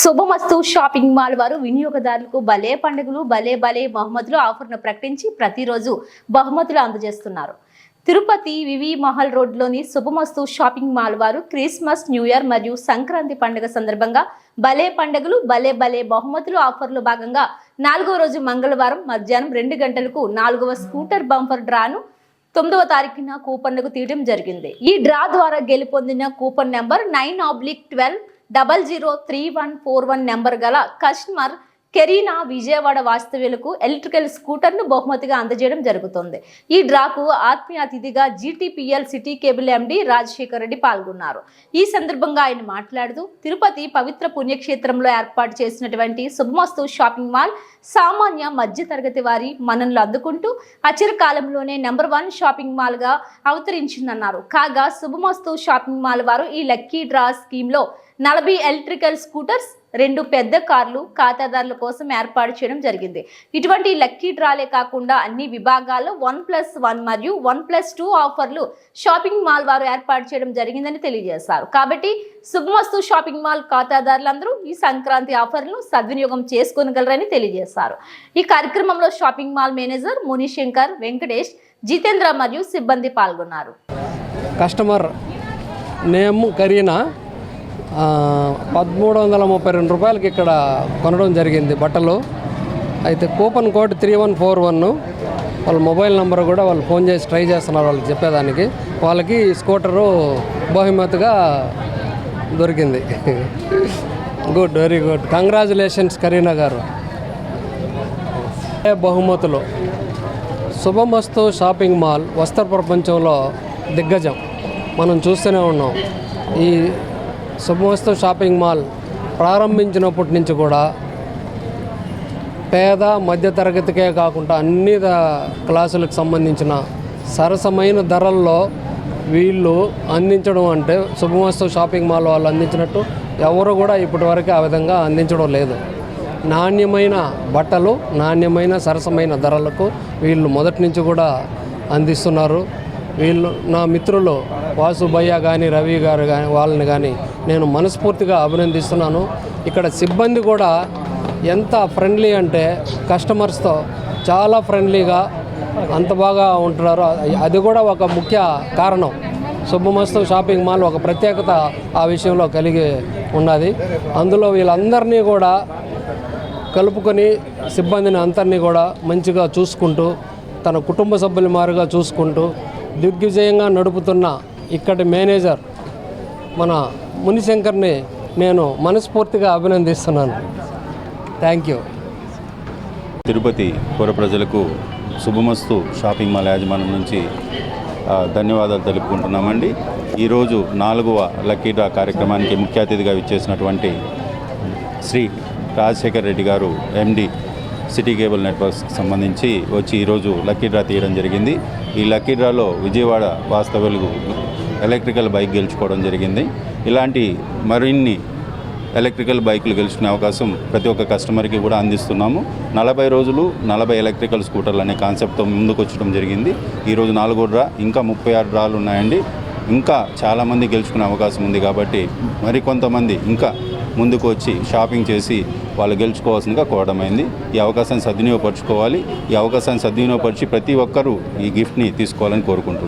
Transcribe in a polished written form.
శుభమస్తు shopping mall వారు వినియోగదారులకు భలే పండుగలు భలే బహుమతులు ఆఫర్ను ప్రకటించి ప్రతిరోజు బహుమతులు అందజేస్తున్నారు. తిరుపతి వివి మహల్ రోడ్లోని శుభమస్తు షాపింగ్ మాల్ వారు క్రిస్మస్, న్యూ ఇయర్ మరియు సంక్రాంతి పండుగ సందర్భంగా భలే పండుగలు భలే బహుమతులు ఆఫర్లో భాగంగా 4వ రోజు మంగళవారం మధ్యాహ్నం 2 గంటలకు 4వ స్కూటర్ బంపర్ డ్రాను 9వ తారీఖున కూపన్లకు తీయడం జరిగింది. ఈ డ్రా ద్వారా గెలుపొందిన కూపన్ నెంబర్ 9/12003141 నెంబర్ గల కస్టమర్ కెరీనా విజయవాడ వాస్తవ్యులకు ఎలక్ట్రికల్ స్కూటర్ను బహుమతిగా అందజేయడం జరుగుతుంది. ఈ డ్రాకు ఆత్మీయ అతిథిగా జీటీపీఎల్ సిటీ కేబుల్ ఎండి రాజశేఖర్ రెడ్డి పాల్గొన్నారు. ఈ సందర్భంగా ఆయన మాట్లాడుతూ తిరుపతి పవిత్ర పుణ్యక్షేత్రంలో ఏర్పాటు చేసినటువంటి శుభమస్తు షాపింగ్ మాల్ సామాన్య మధ్యతరగతి వారి మన్ననలు అందుకుంటూ అచిరకాలంలోనే నెంబర్ 1 షాపింగ్ మాల్ గా అవతరించిందన్నారు. కాగా శుభమస్తు షాపింగ్ మాల్ వారు ఈ లక్కీ డ్రా స్కీమ్ లో 40 ఎలక్ట్రికల్ స్కూటర్స్, 2 పెద్ద కార్లు ఖాతాదారుల కోసం ఏర్పాటు చేయడం జరిగింది. ఇటువంటి లక్కీ డ్రాలే కాకుండా అన్ని విభాగాల్లో 1+1 మరియు 1+2 ఆఫర్లు షాపింగ్ మాల్ వారు ఏర్పాటు చేయడం జరిగిందని తెలియజేశారు. కాబట్టి శుభమస్తు షాపింగ్ మాల్ ఖాతాదారులందరూ ఈ సంక్రాంతి ఆఫర్లను సద్వినియోగం చేసుకోగలరని తెలియజేశారు. ఈ కార్యక్రమంలో shopping mall manager Munishankar, Venkatesh, Jitendra మరియు సిబ్బంది పాల్గొన్నారు. కస్టమర్ నేమ్ కరీనా 1332 రూపాయలకి ఇక్కడ కొనడం జరిగింది బట్టలు. అయితే కూపన్ కోడ్ 3141, వాళ్ళ మొబైల్ నెంబర్ కూడా వాళ్ళు ఫోన్ చేసి ట్రై చేస్తున్నారు వాళ్ళకి చెప్పేదానికి. వాళ్ళకి స్కూటరు బహుమతిగా దొరికింది. Good, very good, congratulations Kareena గారు. బహుమతులు శుభమస్తు షాపింగ్ మాల్ వస్త్ర ప్రపంచంలో దిగ్గజం మనం చూస్తూనే ఉన్నాం. ఈ శుభమస్తు షాపింగ్ మాల్ ప్రారంభించినప్పటి నుంచి కూడా పేద మధ్యతరగతికే కాకుండా అన్ని క్లాసులకు సంబంధించిన సరసమైన ధరల్లో వీళ్ళు అందించడం అంటే శుభమస్తు షాపింగ్ మాల్ వాళ్ళు అందించినట్టు ఎవరు కూడా ఇప్పటివరకు ఆ విధంగా అందించడం లేదు. నాణ్యమైన బట్టలు నాణ్యమైన సరసమైన ధరలకు వీళ్ళు మొదటి నుంచి కూడా అందిస్తున్నారు. వీళ్ళు నా మిత్రులు వాసుభయ్య కానీ రవి గారు కానీ వాళ్ళని కానీ నేను మనస్ఫూర్తిగా అభినందిస్తున్నాను. ఇక్కడ సిబ్బంది కూడా ఎంత ఫ్రెండ్లీ అంటే కస్టమర్స్తో చాలా ఫ్రెండ్లీగా అంత బాగా ఉంటున్నారు. అది కూడా ఒక ముఖ్య కారణం. శుభమస్తు షాపింగ్ మాల్ ఒక ప్రత్యేకత ఆ విషయంలో కలిగి ఉన్నది. అందులో వీళ్ళందరినీ కూడా కలుపుకొని సిబ్బందిని అందరినీ కూడా మంచిగా చూసుకుంటూ తన కుటుంబ సభ్యుల మారుగా చూసుకుంటూ దిగ్విజయంగా నడుపుతున్న ఇక్కడి మేనేజర్ మన మునిశంకర్ని నేను మనస్ఫూర్తిగా అభినందిస్తున్నాను. Thank you. తిరుపతి పుర ప్రజలకు శుభమస్తు షాపింగ్ మాల్ యాజమాన్యం నుంచి ధన్యవాదాలు తెలుపుకుంటున్నామండి. ఈరోజు 4వ లక్కీ డ్రా కార్యక్రమానికి ముఖ్య అతిథిగా విచ్చేసినటువంటి శ్రీ రాజశేఖర్ రెడ్డి గారు, ఎండి సిటీ కేబుల్ నెట్వర్క్స్కి సంబంధించి వచ్చి ఈరోజు లక్కీ డ్రా తీయడం జరిగింది. ఈ లక్కీ డ్రాలో విజయవాడ వాస్తవ్యులు ఎలక్ట్రికల్ బైక్ గెలుచుకోవడం జరిగింది. ఇలాంటి మరిన్ని ఎలక్ట్రికల్ బైకులు గెలుచుకునే అవకాశం ప్రతి ఒక్క కస్టమర్కి కూడా అందిస్తున్నాము. 40 రోజులు 40 ఎలక్ట్రికల్ స్కూటర్లు అనే కాన్సెప్ట్తో ముందుకు వచ్చడం జరిగింది. ఈరోజు 4వ డ్రా, ఇంకా 36 డ్రాలు ఉన్నాయండి. ఇంకా చాలామంది గెలుచుకునే అవకాశం ఉంది. కాబట్టి మరికొంతమంది ఇంకా ముందుకు వచ్చి షాపింగ్ చేసి వాళ్ళు గెలుచుకోవాల్సిందిగా కోరడమైంది. ఈ అవకాశాన్ని సద్వినియోగపరచుకోవాలి. ఈ అవకాశాన్ని సద్వినియోగపరిచి ప్రతి ఒక్కరూ ఈ గిఫ్ట్ని తీసుకోవాలని కోరుకుంటున్నాను.